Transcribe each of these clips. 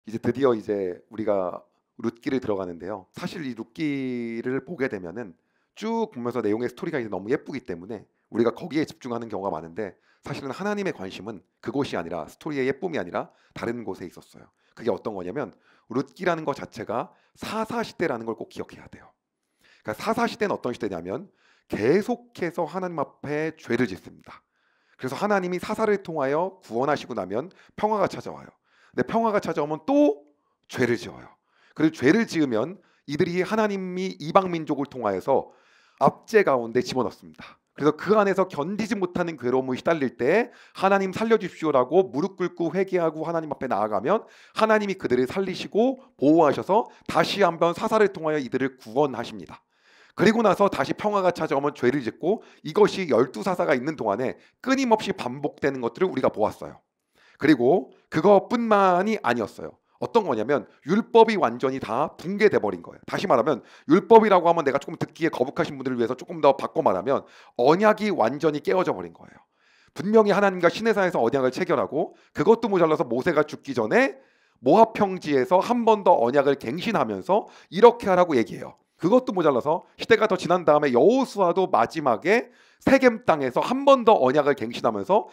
이제 드디어 이제 우리가 룻기를 들어가는데요. 사실 이 룻기를 보게 되면은 쭉 보면서 내용의 스토리가 이제 너무 예쁘기 때문에 우리가 거기에 집중하는 경우가 많은데, 사실은 하나님의 관심은 그곳이 아니라, 스토리의 예쁨이 아니라 다른 곳에 있었어요. 그게 어떤 거냐면, 룻기라는 것 자체가 사사 시대라는 걸 꼭 기억해야 돼요. 그러니까 사사 시대는 어떤 시대냐면 계속해서 하나님 앞에 죄를 짓습니다. 그래서 하나님이 사사를 통하여 구원하시고 나면 평화가 찾아와요. 근데 평화가 찾아오면 또 죄를 지어요. 그리고 죄를 지으면 이들이 하나님이 이방 민족을 통하여서 압제 가운데 집어넣습니다. 그래서 그 안에서 견디지 못하는 괴로움을 시달릴 때 하나님 살려주십시오라고 무릎 꿇고 회개하고 하나님 앞에 나아가면 하나님이 그들을 살리시고 보호하셔서 다시 한번 사사를 통하여 이들을 구원하십니다. 그리고 나서 다시 평화가 찾아오면 죄를 짓고, 이것이 12사사가 있는 동안에 끊임없이 반복되는 것들을 우리가 보았어요. 그리고 그것뿐만이 아니었어요. 어떤 거냐면 율법이 완전히 다 붕괴돼 버린 거예요. 다시 말하면 율법이라고 하면 내가 조금 듣기에 거북하신 분들을 위해서 조금 더 바꿔 말하면 언약이 완전히 깨어져 버린 거예요. 분명히 하나님과 시내산에서 언약을 체결하고, 그것도 모자라서 모세가 죽기 전에 모압 평지에서 한 번 더 언약을 갱신하면서 이렇게 하라고 얘기해요. 그것도 모자라서 시대가 더 지난 다음에 여호수아도 마지막에 세겜 땅에서 한 번 더 언약을 갱신하면서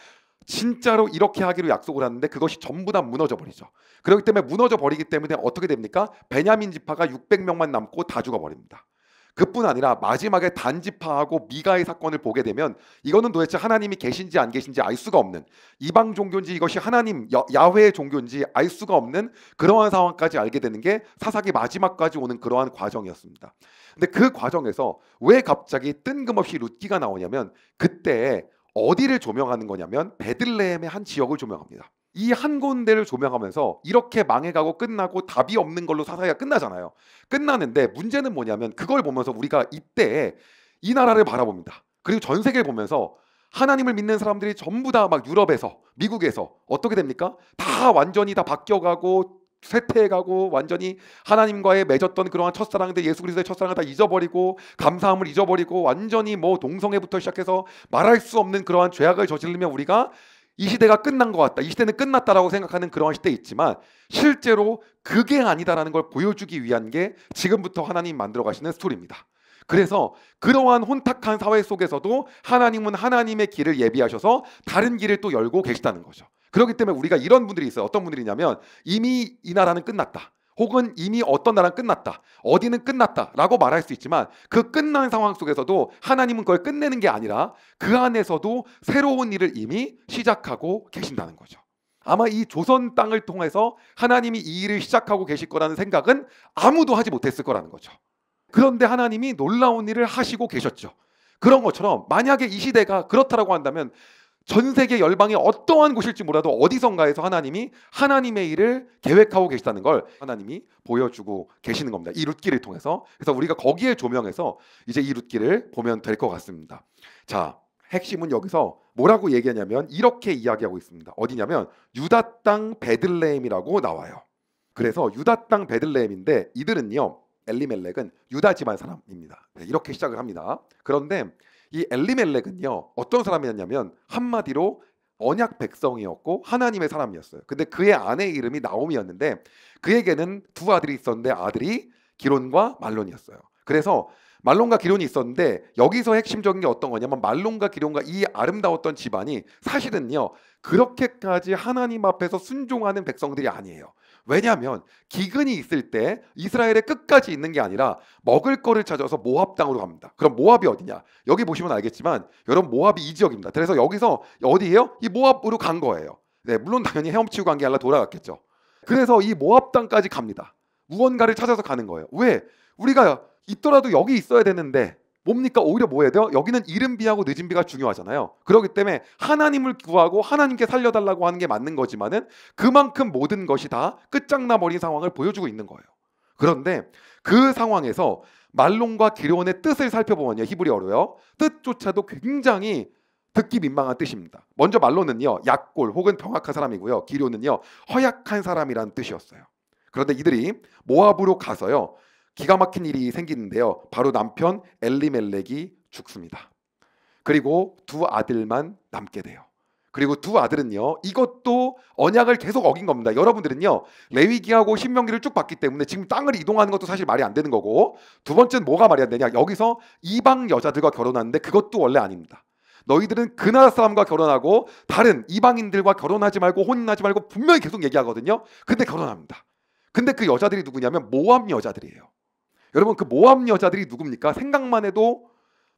진짜로 이렇게 하기로 약속을 하는데 그것이 전부 다 무너져 버리죠. 그렇기 때문에 무너져 버리기 때문에 어떻게 됩니까? 베냐민 지파가 600명만 남고 다 죽어 버립니다. 그뿐 아니라 마지막에 단지파하고 미가의 사건을 보게 되면 이거는 도대체 하나님이 계신지 안 계신지 알 수가 없는, 이방 종교인지 이것이 하나님 야훼의 종교인지 알 수가 없는 그러한 상황까지 알게 되는 게 사사기 마지막까지 오는 그러한 과정이었습니다. 근데 그 과정에서 왜 갑자기 뜬금없이 룻기가 나오냐면, 그때 어디를 조명하는 거냐면 베들레헴의 한 지역을 조명합니다. 이 한 군데를 조명하면서 이렇게 망해가고 끝나고 답이 없는 걸로 사사기가 끝나잖아요. 끝나는데 문제는 뭐냐면, 그걸 보면서 우리가 이때 이 나라를 바라봅니다. 그리고 전 세계를 보면서 하나님을 믿는 사람들이 전부 다 막 유럽에서 미국에서 어떻게 됩니까? 다 완전히 다 바뀌어가고 쇠퇴해가고 완전히 하나님과의 맺었던 그러한 첫사랑들, 예수 그리스도의 첫사랑을 다 잊어버리고 감사함을 잊어버리고 완전히 뭐 동성애부터 시작해서 말할 수 없는 그러한 죄악을 저지르면 우리가 이 시대가 끝난 것 같다, 이 시대는 끝났다라고 생각하는 그러한 시대에 있지만, 실제로 그게 아니다라는 걸 보여주기 위한 게 지금부터 하나님 만들어 가시는 스토리입니다. 그래서 그러한 혼탁한 사회 속에서도 하나님은 하나님의 길을 예비하셔서 다른 길을 또 열고 계시다는 거죠. 그렇기 때문에 우리가 이런 분들이 있어요. 어떤 분들이냐면, 이미 이 나라는 끝났다, 혹은 이미 어떤 나라는 끝났다, 어디는 끝났다라고 말할 수 있지만, 그 끝난 상황 속에서도 하나님은 그걸 끝내는 게 아니라 그 안에서도 새로운 일을 이미 시작하고 계신다는 거죠. 아마 이 조선 땅을 통해서 하나님이 이 일을 시작하고 계실 거라는 생각은 아무도 하지 못했을 거라는 거죠. 그런데 하나님이 놀라운 일을 하시고 계셨죠. 그런 것처럼 만약에 이 시대가 그렇다라고 한다면 전 세계 열방이 어떠한 곳일지 몰라도 어디선가에서 하나님이 하나님의 일을 계획하고 계시다는 걸 하나님이 보여주고 계시는 겁니다. 이 룻기를 통해서. 그래서 우리가 거기에 조명해서 이제 이 룻기를 보면 될 것 같습니다. 자, 핵심은 여기서 뭐라고 얘기하냐면 이렇게 이야기하고 있습니다. 어디냐면 유다 땅 베들레헴이라고 나와요. 그래서 유다 땅 베들레헴인데, 이들은요, 엘리멜렉은 유다 집안 사람입니다. 네, 이렇게 시작을 합니다. 그런데 이 엘리멜렉은요, 어떤 사람이었냐면 한마디로 언약 백성이었고 하나님의 사람이었어요. 근데 그의 아내 이름이 나오미였는데, 그에게는 두 아들이 있었는데 아들이 기론과 말론이었어요. 그래서 말론과 기론이 있었는데, 여기서 핵심적인 게 어떤 거냐면, 말론과 기론과 이 아름다웠던 집안이 사실은요 그렇게까지 하나님 앞에서 순종하는 백성들이 아니에요. 왜냐하면 기근이 있을 때 이스라엘의 끝까지 있는 게 아니라 먹을 거를 찾아서 모압 땅으로 갑니다. 그럼 모압이 어디냐? 여기 보시면 알겠지만 여러분, 모압이 이 지역입니다. 그래서 여기서 어디예요? 이 모압으로 간 거예요. 네, 물론 당연히 헤엄치고 간 게 아니라 돌아갔겠죠. 그래서 이 모압 땅까지 갑니다. 무언가를 찾아서 가는 거예요. 왜? 우리가 있더라도 여기 있어야 되는데 뭡니까? 오히려 뭐 해야 돼요? 여기는 이른 비하고 늦은 비가 중요하잖아요. 그렇기 때문에 하나님을 구하고 하나님께 살려달라고 하는 게 맞는 거지만은 그만큼 모든 것이 다 끝장나버린 상황을 보여주고 있는 거예요. 그런데 그 상황에서 말론과 기론의 뜻을 살펴보면요, 히브리어로요, 뜻조차도 굉장히 듣기 민망한 뜻입니다. 먼저 말론은요, 약골 혹은 병학한 사람이고요, 기론은요, 허약한 사람이라는 뜻이었어요. 그런데 이들이 모압으로 가서요, 기가 막힌 일이 생기는데요, 바로 남편 엘리멜렉이 죽습니다. 그리고 두 아들만 남게 돼요. 그리고 두 아들은요, 이것도 언약을 계속 어긴 겁니다. 여러분들은요, 레위기하고 신명기를 쭉 봤기 때문에 지금 땅을 이동하는 것도 사실 말이 안 되는 거고, 두 번째는 뭐가 말이 안 되냐, 여기서 이방 여자들과 결혼하는데 그것도 원래 아닙니다. 너희들은 그 나라 사람과 결혼하고 다른 이방인들과 결혼하지 말고 혼인하지 말고 분명히 계속 얘기하거든요. 근데 결혼합니다. 근데 그 여자들이 누구냐면 모압 여자들이에요. 여러분, 그 모압 여자들이 누굽니까? 생각만 해도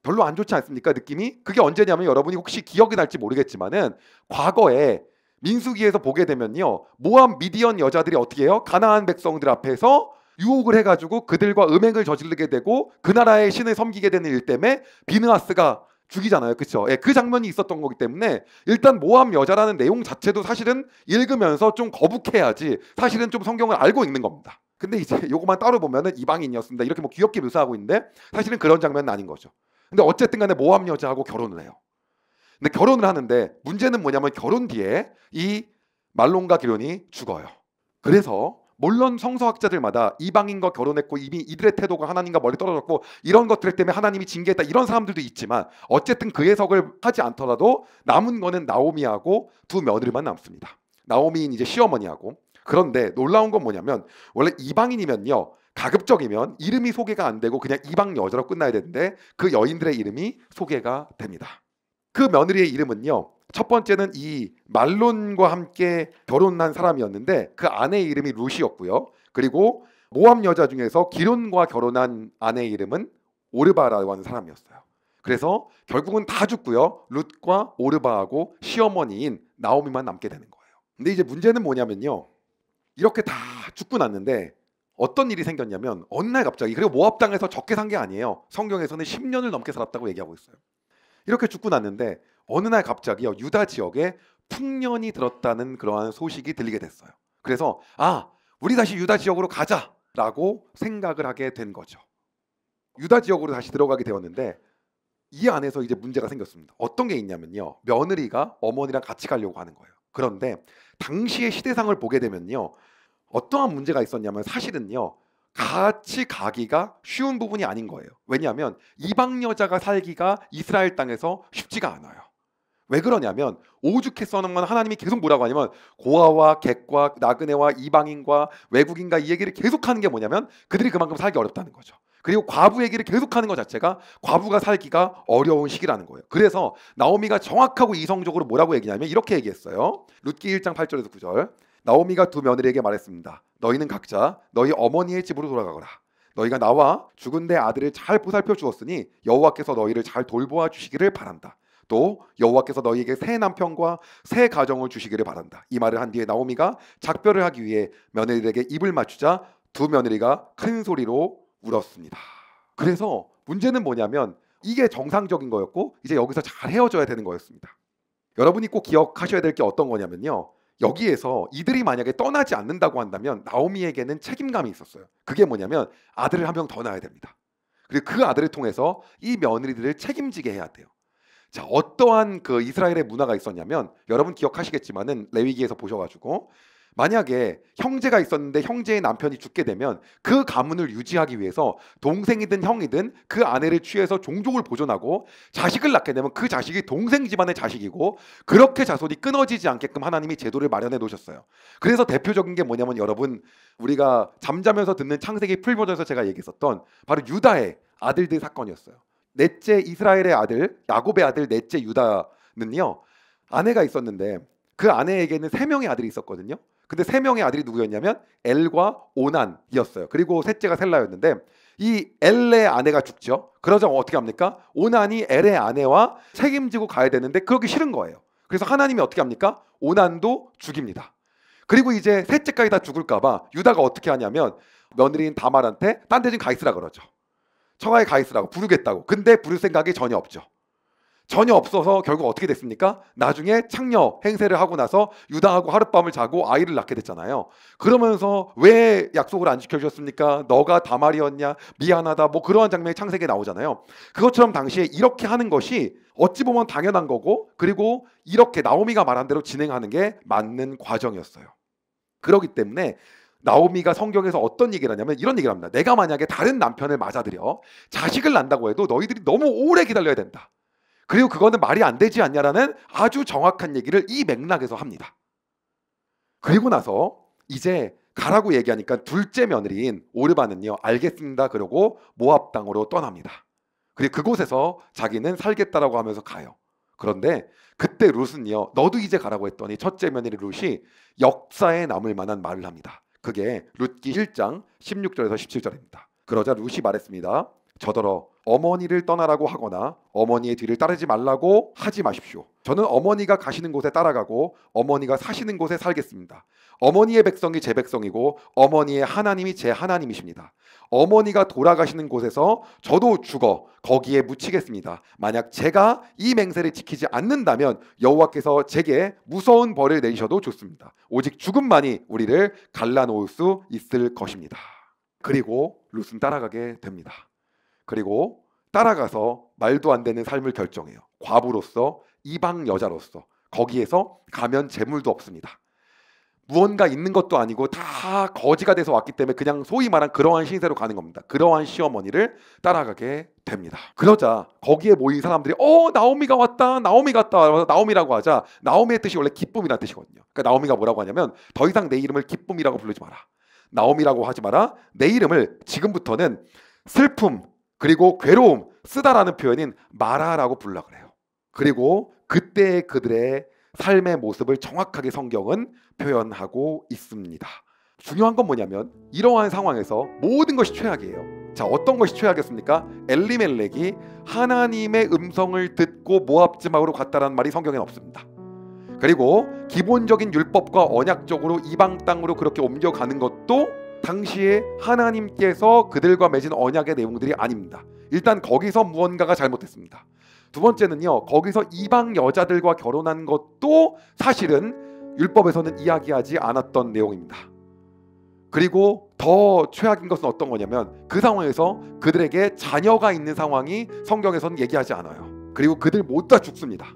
별로 안 좋지 않습니까? 느낌이? 그게 언제냐면, 여러분이 혹시 기억이 날지 모르겠지만은 과거에 민수기에서 보게 되면요, 모압 미디언 여자들이 어떻게 해요? 가나안 백성들 앞에서 유혹을 해가지고 그들과 음행을 저지르게 되고 그 나라의 신을 섬기게 되는 일 때문에 비느하스가 죽이잖아요. 그렇죠? 예, 그 장면이 있었던 거기 때문에 일단 모압 여자라는 내용 자체도 사실은 읽으면서 좀 거북해야지 사실은 좀 성경을 알고 읽는 겁니다. 근데 이제 요거만 따로 보면은 이방인이었습니다, 이렇게 뭐 귀엽게 묘사하고 있는데 사실은 그런 장면은 아닌 거죠. 근데 어쨌든 간에 모압 여자하고 결혼을 해요. 근데 결혼을 하는데 문제는 뭐냐면 결혼 뒤에 이 말론과 기론이 죽어요. 그래서 물론 성서학자들마다 이방인과 결혼했고 이미 이들의 태도가 하나님과 멀리 떨어졌고 이런 것들 때문에 하나님이 징계했다, 이런 사람들도 있지만 어쨌든 그 해석을 하지 않더라도 남은 거는 나오미하고 두 며느리만 남습니다. 나오미인 이제 시어머니하고. 그런데 놀라운 건 뭐냐면, 원래 이방인이면요, 가급적이면 이름이 소개가 안 되고 그냥 이방 여자로 끝나야 되는데 그 여인들의 이름이 소개가 됩니다. 그 며느리의 이름은요, 첫 번째는 이 말론과 함께 결혼한 사람이었는데 그 아내의 이름이 룻이었고요. 그리고 모압 여자 중에서 기론과 결혼한 아내의 이름은 오르바라고 하는 사람이었어요. 그래서 결국은 다 죽고요, 룻과 오르바하고 시어머니인 나오미만 남게 되는 거예요. 근데 이제 문제는 뭐냐면요, 이렇게 다 죽고 났는데 어떤 일이 생겼냐면 어느 날 갑자기, 그리고 모압 땅에서 적게 산 게 아니에요. 성경에서는 10년을 넘게 살았다고 얘기하고 있어요. 이렇게 죽고 났는데 어느 날 갑자기요, 유다 지역에 풍년이 들었다는 그러한 소식이 들리게 됐어요. 그래서 우리 다시 유다 지역으로 가자라고 생각을 하게 된 거죠. 유다 지역으로 다시 들어가게 되었는데 이 안에서 이제 문제가 생겼습니다. 어떤 게 있냐면요, 며느리가 어머니랑 같이 가려고 하는 거예요. 그런데 당시의 시대상을 보게 되면요, 어떠한 문제가 있었냐면 사실은요, 같이 가기가 쉬운 부분이 아닌 거예요. 왜냐하면 이방 여자가 살기가 이스라엘 땅에서 쉽지가 않아요. 왜 그러냐면 오죽했어는 하나님이 계속 뭐라고 하냐면 고아와 객과 나그네와 이방인과 외국인과 이 얘기를 계속하는 게 뭐냐면 그들이 그만큼 살기 어렵다는 거죠. 그리고 과부 얘기를 계속하는 것 자체가 과부가 살기가 어려운 시기라는 거예요. 그래서 나오미가 정확하고 이성적으로 뭐라고 얘기냐면 이렇게 얘기했어요. 룻기 1장 8절에서 9절. 나오미가 두 며느리에게 말했습니다. 너희는 각자 너희 어머니의 집으로 돌아가거라. 너희가 나와 죽은 내 아들을 잘 보살펴 주었으니 여호와께서 너희를 잘 돌보아 주시기를 바란다. 또 여호와께서 너희에게 새 남편과 새 가정을 주시기를 바란다. 이 말을 한 뒤에 나오미가 작별을 하기 위해 며느리에게 입을 맞추자 두 며느리가 큰 소리로 울었습니다. 그래서 문제는 뭐냐면 이게 정상적인 거였고 이제 여기서 잘 헤어져야 되는 거였습니다. 여러분이 꼭 기억하셔야 될 게 어떤 거냐면요, 여기에서 이들이 만약에 떠나지 않는다고 한다면 나오미에게는 책임감이 있었어요. 그게 뭐냐면 아들을 한 명 더 낳아야 됩니다. 그리고 그 아들을 통해서 이 며느리들을 책임지게 해야 돼요. 자, 어떠한 그 이스라엘의 문화가 있었냐면 여러분 기억하시겠지만은 레위기에서 보셔가지고 만약에 형제가 있었는데 형제의 남편이 죽게 되면 그 가문을 유지하기 위해서 동생이든 형이든 그 아내를 취해서 종족을 보존하고 자식을 낳게 되면 그 자식이 동생 집안의 자식이고 그렇게 자손이 끊어지지 않게끔 하나님이 제도를 마련해 놓으셨어요. 그래서 대표적인 게 뭐냐면 여러분, 우리가 잠자면서 듣는 창세기 풀버전에서 제가 얘기했었던 바로 유다의 아들들 사건이었어요. 넷째 이스라엘의 아들 야곱의 아들 넷째 유다는요, 아내가 있었는데 그 아내에게는 3명의 아들이 있었거든요. 근데 3명의 아들이 누구였냐면 엘과 오난이었어요. 그리고 셋째가 셀라였는데 이 엘의 아내가 죽죠. 그러자 어떻게 합니까? 오난이 엘의 아내와 책임지고 가야 되는데 그러기 싫은 거예요. 그래서 하나님이 어떻게 합니까? 오난도 죽입니다. 그리고 이제 셋째까지 다 죽을까 봐 유다가 어떻게 하냐면 며느리인 다말한테 딴 데 좀 가 있으라 그러죠. 청하에 가 있으라고, 부르겠다고. 근데 부를 생각이 전혀 없죠. 전혀 없어서 결국 어떻게 됐습니까? 나중에 창녀 행세를 하고 나서 유다하고 하룻밤을 자고 아이를 낳게 됐잖아요. 그러면서 왜 약속을 안 지켜주셨습니까? 너가 다말이었냐? 미안하다. 뭐 그러한 장면이 창세기에 나오잖아요. 그것처럼 당시에 이렇게 하는 것이 어찌 보면 당연한 거고, 그리고 이렇게 나오미가 말한 대로 진행하는 게 맞는 과정이었어요. 그렇기 때문에 나오미가 성경에서 어떤 얘기를 하냐면 이런 얘기를 합니다. 내가 만약에 다른 남편을 맞아들여 자식을 낳는다고 해도 너희들이 너무 오래 기다려야 된다. 그리고 그거는 말이 안 되지 않냐라는 아주 정확한 얘기를 이 맥락에서 합니다. 그리고 나서 이제 가라고 얘기하니까 둘째 며느리인 오르바는요, 알겠습니다 그러고 모압 땅으로 떠납니다. 그리고 그곳에서 자기는 살겠다라고 하면서 가요. 그런데 그때 룻은요, 너도 이제 가라고 했더니 첫째 며느리 룻이 역사에 남을 만한 말을 합니다. 그게 룻기 1장 16절에서 17절입니다. 그러자 룻이 말했습니다. 저더러 어머니를 떠나라고 하거나 어머니의 뒤를 따르지 말라고 하지 마십시오. 저는 어머니가 가시는 곳에 따라가고 어머니가 사시는 곳에 살겠습니다. 어머니의 백성이 제 백성이고 어머니의 하나님이 제 하나님이십니다. 어머니가 돌아가시는 곳에서 저도 죽어 거기에 묻히겠습니다. 만약 제가 이 맹세를 지키지 않는다면 여호와께서 제게 무서운 벌을 내리셔도 좋습니다. 오직 죽음만이 우리를 갈라놓을 수 있을 것입니다. 그리고 룻은 따라가게 됩니다. 그리고 따라가서 말도 안 되는 삶을 결정해요. 과부로서, 이방 여자로서. 거기에서 가면 재물도 없습니다. 무언가 있는 것도 아니고 다 거지가 돼서 왔기 때문에 그냥 소위 말한 그러한 신세로 가는 겁니다. 그러한 시어머니를 따라가게 됩니다. 그러자 거기에 모인 사람들이 나오미가 왔다, 나오미가 왔다. 나오미라고 하자 나오미의 뜻이 원래 기쁨이라는 뜻이거든요. 그러니까 나오미가 뭐라고 하냐면 더 이상 내 이름을 기쁨이라고 부르지 마라. 나오미라고 하지 마라. 내 이름을 지금부터는 슬픔 그리고 괴로움 쓰다라는 표현인 마라라고 부르라 그래요. 그리고 그때 그들의 삶의 모습을 정확하게 성경은 표현하고 있습니다. 중요한 건 뭐냐면 이러한 상황에서 모든 것이 최악이에요. 자, 어떤 것이 최악이었습니까? 엘리멜렉이 하나님의 음성을 듣고 모압 지방으로 갔다라는 말이 성경에는 없습니다. 그리고 기본적인 율법과 언약적으로 이방 땅으로 그렇게 옮겨가는 것도 당시에 하나님께서 그들과 맺은 언약의 내용들이 아닙니다. 일단 거기서 무언가가 잘못됐습니다. 두 번째는요, 거기서 이방 여자들과 결혼한 것도 사실은 율법에서는 이야기하지 않았던 내용입니다. 그리고 더 최악인 것은 어떤 거냐면 그 상황에서 그들에게 자녀가 있는 상황이 성경에서는 얘기하지 않아요. 그리고 그들 모두 다 죽습니다.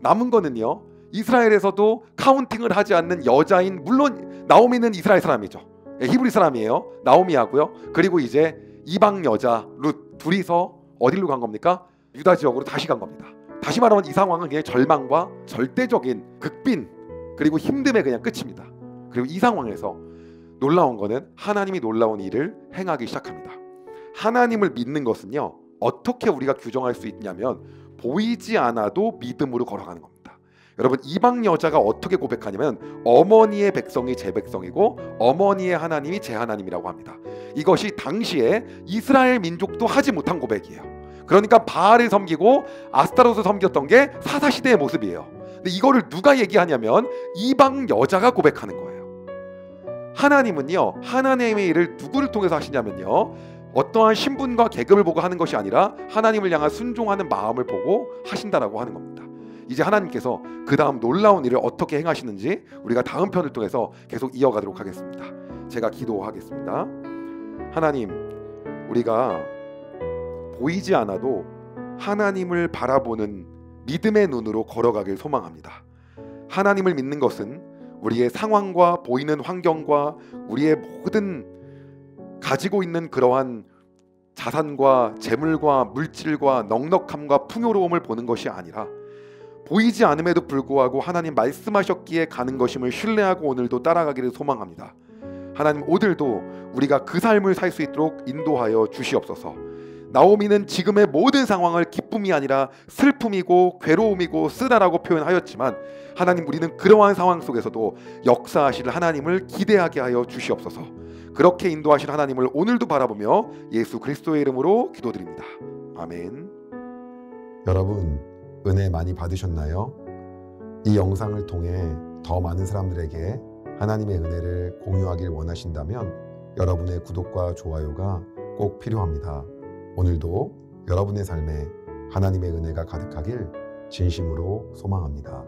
남은 거는요, 이스라엘에서도 카운팅을 하지 않는 여자인, 물론 나오미는 이스라엘 사람이죠. 히브리 사람이에요. 나오미하고요. 그리고 이제 이방 여자 룻 둘이서 어디로 간 겁니까? 유다 지역으로 다시 간 겁니다. 다시 말하면 이 상황은 그냥 절망과 절대적인 극빈 그리고 힘듦의 그냥 끝입니다. 그리고 이 상황에서 놀라운 거는 하나님이 놀라운 일을 행하기 시작합니다. 하나님을 믿는 것은요, 어떻게 우리가 규정할 수 있냐면 보이지 않아도 믿음으로 걸어가는 겁니다. 여러분, 이방 여자가 어떻게 고백하냐면 어머니의 백성이 제 백성이고 어머니의 하나님이 제 하나님이라고 합니다. 이것이 당시에 이스라엘 민족도 하지 못한 고백이에요. 그러니까 바알을 섬기고 아스타롯을 섬겼던 게 사사시대의 모습이에요. 근데 이거를 누가 얘기하냐면 이방 여자가 고백하는 거예요. 하나님은요, 하나님의 일을 누구를 통해서 하시냐면요, 어떠한 신분과 계급을 보고 하는 것이 아니라 하나님을 향한 순종하는 마음을 보고 하신다라고 하는 겁니다. 이제 하나님께서 그 다음 놀라운 일을 어떻게 행하시는지 우리가 다음 편을 통해서 계속 이어가도록 하겠습니다. 제가 기도하겠습니다. 하나님, 우리가 보이지 않아도 하나님을 바라보는 믿음의 눈으로 걸어가길 소망합니다. 하나님을 믿는 것은 우리의 상황과 보이는 환경과 우리의 모든 가지고 있는 그러한 자산과 재물과 물질과 넉넉함과 풍요로움을 보는 것이 아니라 보이지 않음에도 불구하고 하나님 말씀하셨기에 가는 것임을 신뢰하고 오늘도 따라가기를 소망합니다. 하나님, 오늘도 우리가 그 삶을 살 수 있도록 인도하여 주시옵소서. 나오미는 지금의 모든 상황을 기쁨이 아니라 슬픔이고 괴로움이고 쓰다라고 표현하였지만 하나님, 우리는 그러한 상황 속에서도 역사하실 하나님을 기대하게 하여 주시옵소서. 그렇게 인도하실 하나님을 오늘도 바라보며 예수 그리스도의 이름으로 기도드립니다. 아멘. 여러분, 은혜 많이 받으셨나요? 이 영상을 통해 더 많은 사람들에게 하나님의 은혜를 공유하길 원하신다면 여러분의 구독과 좋아요가 꼭 필요합니다. 오늘도 여러분의 삶에 하나님의 은혜가 가득하길 진심으로 소망합니다.